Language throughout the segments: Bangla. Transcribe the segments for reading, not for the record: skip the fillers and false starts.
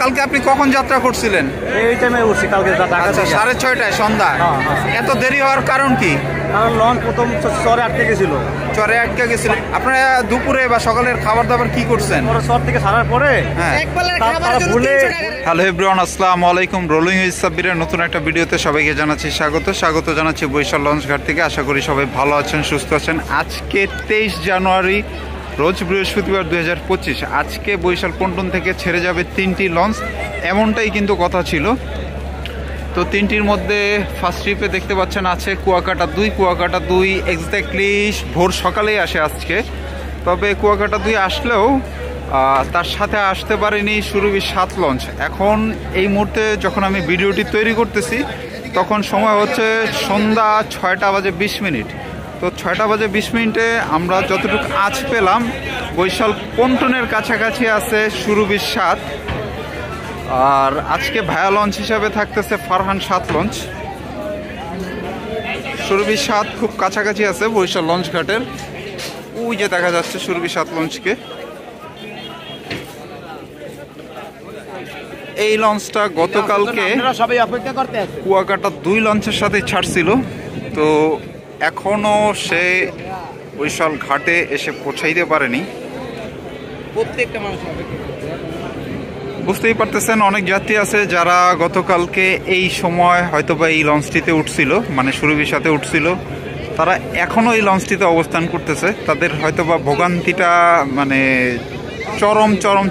কালকে আপনি কখন যাত্রা করছিলেন? এই টাইমে উঠছি কালকে। আচ্ছা, 6:30 সন্ধ্যা। এত দেরি হওয়ার কারণ কি? কারণ লঞ্চ প্রথম চরে আটকে গেছিল। চরে আটকে গেছিল। আপনারা দুপুরে বা সকালের খাবার দাবার কি করছেন? চর থেকে ছাড়ার পরে হ্যালো এভরিওয়ান, আসসালামু আলাইকুম। রোলিং উইথ সাব্বিরের নতুন একটা ভিডিওতে সবাইকে জানাচ্ছি স্বাগত জানাচ্ছি বরিশাল লঞ্চ ঘাট থেকে। আশা করি সবাই ভালো আছেন, সুস্থ আছেন। আজকে 23 জানুয়ারি, রোজ বৃহস্পতিবার 2025। আজকে বরিশাল পন্টন থেকে ছেড়ে যাবে 3টি লঞ্চ, এমনটাই কিন্তু কথা ছিল। তো 3টির মধ্যে ফার্স্ট ট্রিপে দেখতে পাচ্ছেন আছে কুয়াকাটা 2 এক্স্যাক্টলি ভোর সকালেই আসে আজকে। তবে কুয়াকাটা 2 আসলেও তার সাথে আসতে পারেনি সুরভি 7 লঞ্চ। এখন এই মুহূর্তে যখন আমি ভিডিওটি তৈরি করতেছি তখন সময় হচ্ছে সন্ধ্যা 6:20। তো 6:20 আমরা যতটুকু আজ পেলাম বরিশাল পন্টনের কাছাকাছি আছে সুরভি 7। আর আজকে ভায়া লঞ্চ হিসাবে থাকতেছে ফারহান 7 লঞ্চ। সুরভি 7 খুব কাছাকাছি আছে বরিশাল লঞ্চ ঘাটের। ওই যে দেখা যাচ্ছে সুরভি 7 লঞ্চকে। এই লঞ্চটা গতকালকে কুয়াকাটা 2 লঞ্চের সাথে ছাড়ছিল। তো এখনো সে বরিশাল ঘাটে এসে পৌঁছাইতে পারেনি। প্রত্যেকটা মানুষ বুঝতেই পারতেছেন, অনেক যাত্রী আছে যারা গতকালকে এই সময় হয়তোবা এই লঞ্চটিতে উঠছিল, মানে সুরভির সাথে উঠছিল। তারা এখনও এই লঞ্চটিতে অবস্থান করতেছে। তাদের হয়তোবা ভোগান্তিটা মানে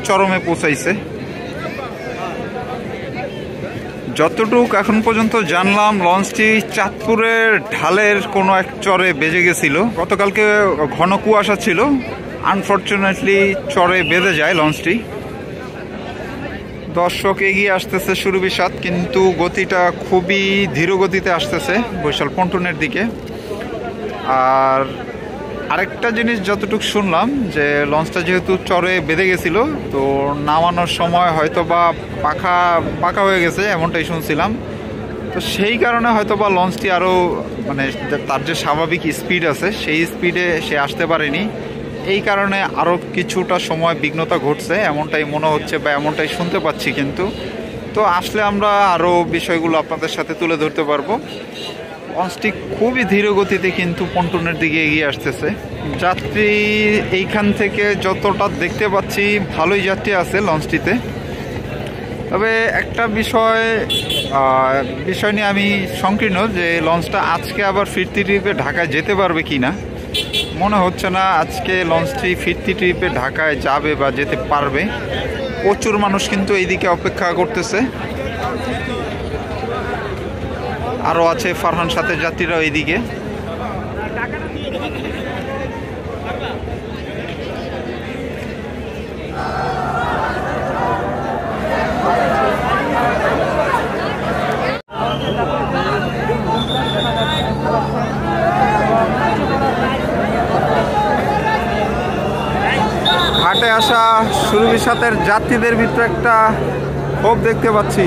চরমে পৌঁছাইছে। যতটুক এখন পর্যন্ত জানলাম, লঞ্চটি চাঁদপুরের ঢালের কোনো এক চরে বেজে গেছিল। গতকালকে ঘন কুয়াশা ছিল, আনফর্চুনেটলি চরে বেঁধে যায় লঞ্চটি। দর্শক এগিয়ে আসতেছে সুরভি 7, কিন্তু গতিটা খুবই ধীর গতিতে আসতেছে বরিশাল পন্টনের দিকে। আর আরেকটা জিনিস যতটুকু শুনলাম যে লঞ্চটা যেহেতু চরে বেঁধে গেছিল, তো নামানোর সময় হয়তো বা পাকা হয়ে গেছে এমনটাই শুনছিলাম। তো সেই কারণে হয়তো বা লঞ্চটি আরও মানে তার যে স্বাভাবিক স্পিড আছে সেই স্পিডে সে আসতে পারেনি। এই কারণে আরও কিছুটা সময় বিঘ্নতা ঘটছে এমনটাই মনে হচ্ছে বা এমনটাই শুনতে পাচ্ছি। কিন্তু তো আসলে আমরা আরও বিষয়গুলো আপনাদের সাথে তুলে ধরতে পারবো। লঞ্চটি খুবই ধীর গতিতে কিন্তু পন্টনের দিকে এগিয়ে আসতেছে। যাত্রী এইখান থেকে যতটা দেখতে পাচ্ছি ভালোই যাত্রী আছে লঞ্চটিতে। তবে একটা বিষয় নিয়ে আমি সংকীর্ণ যে লঞ্চটা আজকে আবার ফিরতি ট্রিপে ঢাকায় যেতে পারবে কি না। মনে হচ্ছে না আজকে লঞ্চটি ফিরতি ট্রিপে ঢাকায় যাবে বা যেতে পারবে। প্রচুর মানুষ কিন্তু এইদিকে অপেক্ষা করতেছে। আরও আছে ফারহান 7-এর যাত্রীরাও এইদিকে। ঘাটে আসা সুরভি 7-এর যাত্রীদের ভিতরে একটা ক্ষোভ দেখতে পাচ্ছি।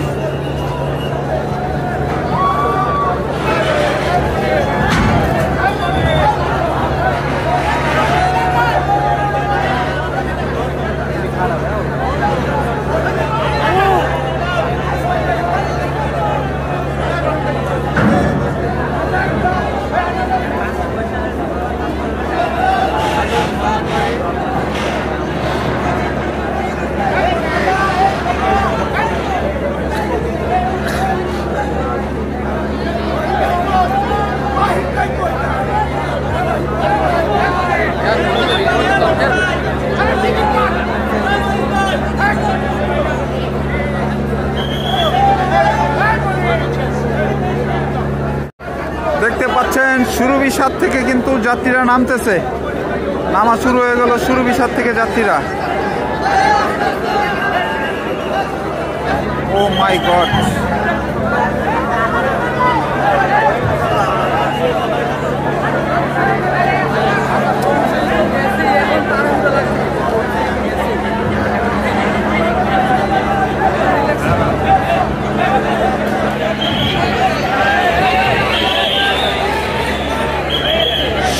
দেখতে পাচ্ছেন সুরভি 7 থেকে কিন্তু যাত্রীরা নামতেছে। নামা শুরু হয়ে গেল সুরভি 7 থেকে যাত্রীরা। ও মাই গড,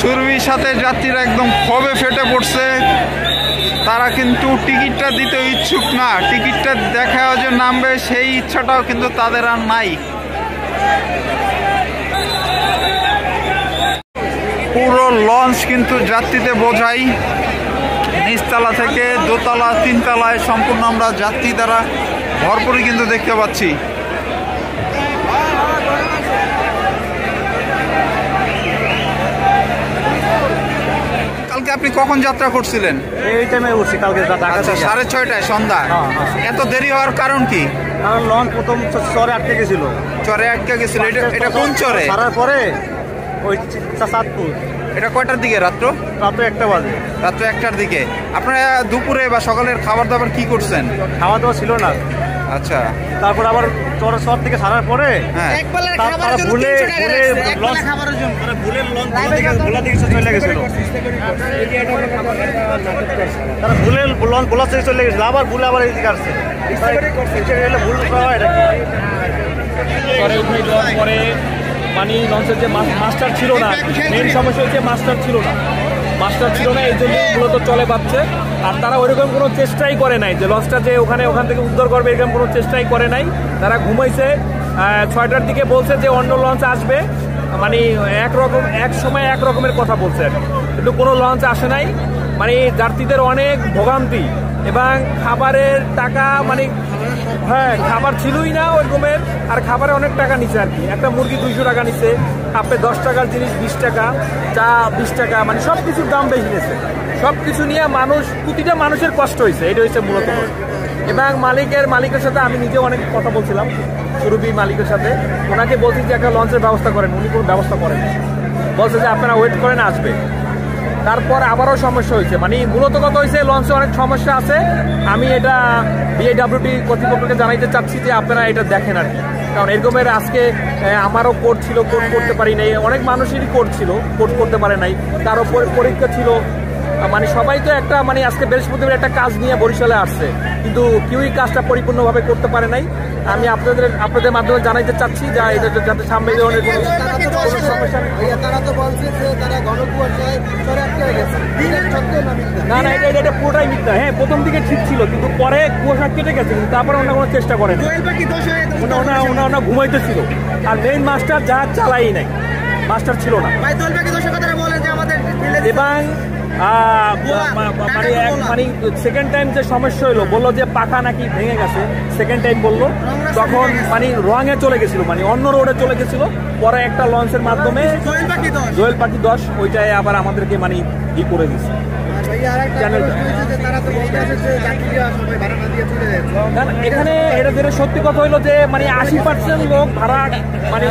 সুরভি 7-এর যাত্রীরা একদম ক্ষোভে ফেটে পড়ছে। তারা কিন্তু টিকিটটা দিতে ইচ্ছুক না। টিকিটটা দেখাও যে নামবে সেই ইচ্ছাটাও কিন্তু তাদের আর নাই। পুরো লঞ্চ কিন্তু যাত্রীতে বোঝাই, নিচতলা থেকে দোতলা তিনতলায় সম্পূর্ণ আমরা যাত্রী দ্বারা ভরপুরই কিন্তু দেখতে পাচ্ছি। কালকে আপনি কখন যাত্রা করছিলেন? এই টাইমে উঠছি কালকে আচ্ছা, 6:30 সন্ধ্যা। এত দেরি হওয়ার কারণ কি? কারণ লঞ্চ প্রথম চরে আটকে গেছিল। চরে আটকে গেছিল? এটা কোন চরে? ছাড়ার পরে ওই চাঁদপুর। এটা কয়টার দিকে? রাত্র 1টা বাজে। রাত্র 1টার দিকে। আপনারা দুপুরে বা সকালের খাবার দাবার কি করছেন? খাওয়া দাওয়া ছিল না। আচ্ছা, তারপর আবার চর থেকে ছাড়ার পরে ভুলে চলে গেছিল। তারা ভুলে লঞ্চ ভোলা থেকে চলে গেছিল, আবার ভুলে আবার এইদিকে আসছে। ভুল পরে মানে লঞ্চের যে মাস্টার ছিল না, মেন সমস্যা হচ্ছে মাস্টার ছিল না। এই জন্য মূলত চলে পাচ্ছে। আর তারা ওইরকম কোনো চেষ্টাই করে নাই যে লঞ্চটা যে ওখান থেকে উদ্ধার করবে, এরকম কোনো চেষ্টাই করে নাই। তারা ঘুমাইছে। 6টার দিকে বলছে যে অন্য লঞ্চ আসবে, মানে এক সময় এক রকমের কথা বলছে, কিন্তু কোনো লঞ্চ আসে নাই। মানে যাত্রীদের অনেক ভোগান্তি এবং খাবারের টাকা, মানে হ্যাঁ খাবার ছিলই না ওইরকমের। আর খাবারে অনেক টাকা নিচ্ছে আর কি। একটা মুরগি 200 টাকা নিচ্ছে, আপনি 10 টাকার জিনিস 20 টাকা, চা 20 টাকা, মানে সব কিছুর দাম বেশি নিয়েছে। সব কিছু নিয়ে প্রতিটা মানুষের কষ্ট হয়েছে, এটা হচ্ছে মূলত। এবং মালিকের সাথে আমি নিজে অনেক কথা বলছিলাম, সুরভি মালিকের সাথে। ওনাকে বলছি যে একটা লঞ্চের ব্যবস্থা করেন, উনি কোনো ব্যবস্থা করেন। বলছে যে আপনারা ওয়েট করেন, আসবে। তারপর আবারও সমস্যা হয়েছে। মানে মূলত কথা হয়েছে লঞ্চে অনেক সমস্যা আছে। আমি এটা বিআইডব্লিউটি কর্তৃপক্ষকে জানাইতে চাচ্ছি যে আপনারা এটা দেখেন আর কি। কারণ এরকমের আজকে আমারও কোর্ট ছিল, কোর্ট করতে পারি নাই। অনেক মানুষেরই কোর্ট ছিল, কোর্ট করতে পারে নাই। কারো পরীক্ষা ছিল। মানে সবাই তো একটা মানে আজকে বৃহস্পতিবার একটা কাজ নিয়ে বরিশালে আসছে, কিন্তু কেউই কাজটা পরিপূর্ণভাবে করতে পারে নাই। আমি আপনাদের মাধ্যমে জানাইতে চাচ্ছি যে এটা যাতে সামনে ধরনের কোনো সমস্যা নেই। না, এটা পুরোটাই মিথ্যা। হ্যাঁ, প্রথম দিকে ঠিক ছিল, কিন্তু পরে কুয়াশা কেটে গেছে, কিন্তু তারপরে ওনার কোনো চেষ্টা করেন। ওনা ঘুমাইতেছিল। আর মেইন মাস্টার জাহাজ চালাই নাই, মাস্টার ছিল না। এবং মানে সেকেন্ড টাইম যে সমস্যা হলো, বললো যে পাখা নাকি ভেঙে গেছে। সেকেন্ড টাইম বললো, তখন মানে রঙে চলে গেছিল, মানে অন্য রোডে চলে গেছিল। পরে একটা লঞ্চের মাধ্যমে জোয়েল পাখি 10 ওইটাই আবার আমাদেরকে মানে ই করে দিচ্ছে। এখানে এটা যেটা সত্যি কথা হইলো যে মানে 80% লোক ভাড়া মানে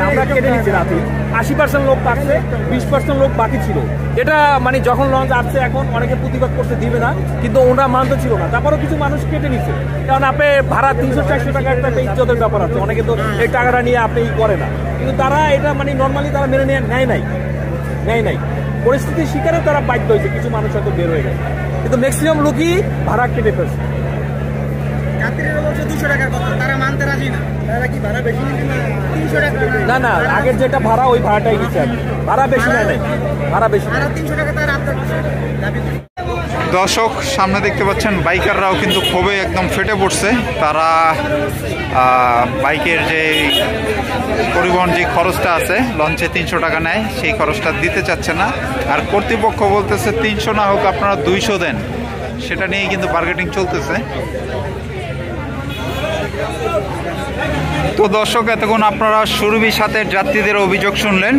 আমরা কেটে নিচ্ছি রাতে। 80% লোক পাচ্ছে, 20% লোক বাকি ছিল। এটা মানে যখন লঞ্চ আসছে এখন অনেকে প্রতিবাদ করতে দিবে না, কিন্তু ওরা মানতে ছিল না। তারপরেও কিছু মানুষ কেটে নিচ্ছে। কারণ আপনি ভাড়া 300-400 টাকা একটা ইজ্জতের ব্যাপার আছে। অনেকে তো এই টাকাটা নিয়ে আপনি করে না, কিন্তু তারা এটা মানে নর্মালি তারা মেনে নেয় নাই। পরিস্থিতির শিকারে তারা বাধ্য হয়েছে। কিছু মানুষ হয়তো বের হয়ে গেছে, কিন্তু ম্যাক্সিমাম লোকই ভাড়া কেটে ফেলছে। না, আগের যেটা ভাড়া ওই ভাড়াটাই নিচ্ছে। ভাড়া বেশি নেয় নাই, ভাড়া বেশি। দর্শক, সামনে দেখতে পাচ্ছেন বাইকাররাও কিন্তু খুবই একদম ফেটে পড়ছে। তারা বাইকের যে পরিবহন যে খরচটা আছে, লঞ্চে 300 টাকা নেয়, সেই খরচটা দিতে চাচ্ছে না। আর কর্তৃপক্ষ বলতেছে 300 না হোক আপনারা 200 দেন। সেটা নিয়েই কিন্তু বার্গেটিং চলতেছে। তো দর্শক, এতক্ষণ আপনারা সুরভি সাথের যাত্রীদের অভিযোগ শুনলেন।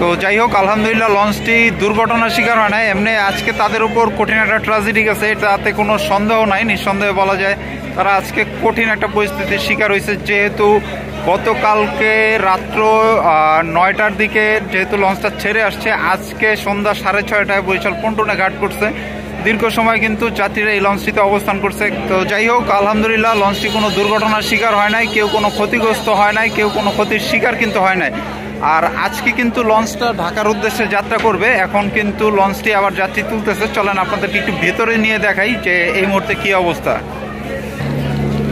তো যাই হোক, আলহামদুলিল্লাহ লঞ্চটি দুর্ঘটনার শিকার হয় না। এমনি আজকে তাদের উপর কঠিন একটা ট্র্যাজেডি গেছে, এটাতে কোনো সন্দেহ নাই। নিঃসন্দেহে বলা যায় তারা আজকে কঠিন একটা পরিস্থিতির শিকার হয়েছে। যেহেতু গতকালকে রাত্র 9টার দিকে যেহেতু লঞ্চটা ছেড়ে আসছে, আজকে সন্ধ্যা 6:30টায় বরিশাল পন্টনে ঘাট করছে। দীর্ঘ সময় কিন্তু যাত্রীরা এই লঞ্চটিতে অবস্থান করছে। তো যাই হোক, আলহামদুলিল্লাহ লঞ্চটি কোনো দুর্ঘটনার শিকার হয় নাই, কেউ কোনো ক্ষতিগ্রস্ত হয় নাই, কেউ কোনো ক্ষতির শিকার কিন্তু হয় নাই। আর আজকে কিন্তু লঞ্চটা ঢাকার উদ্দেশ্যে যাত্রা করবে। এখন কিন্তু লঞ্চটি আবার যাত্রী তুলতেছে। চলেন আপনাদেরকে একটু ভেতরে নিয়ে দেখাই যে এই মুহূর্তে কি অবস্থা।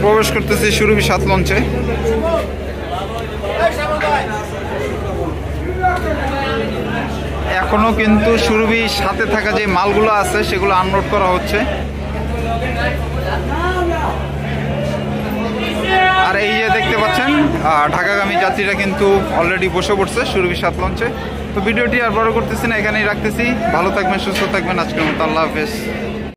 প্রবেশ করতেছি সুরভি 7 লঞ্চে। এখনো কিন্তু সুরভির সাথে থাকা যে মালগুলো আছে সেগুলো আনলোড করা হচ্ছে। আর এই যে দেখতে পাচ্ছেন ঢাকাগামী যাত্রীরা কিন্তু অলরেডি বসে পড়ছে সুরভি 7 লঞ্চে। তো ভিডিওটি আর বড় করতেছি না, এখানেই রাখতেছি। ভালো থাকবেন, সুস্থ থাকবেন। আজকের মতো আল্লাহ হাফেজ।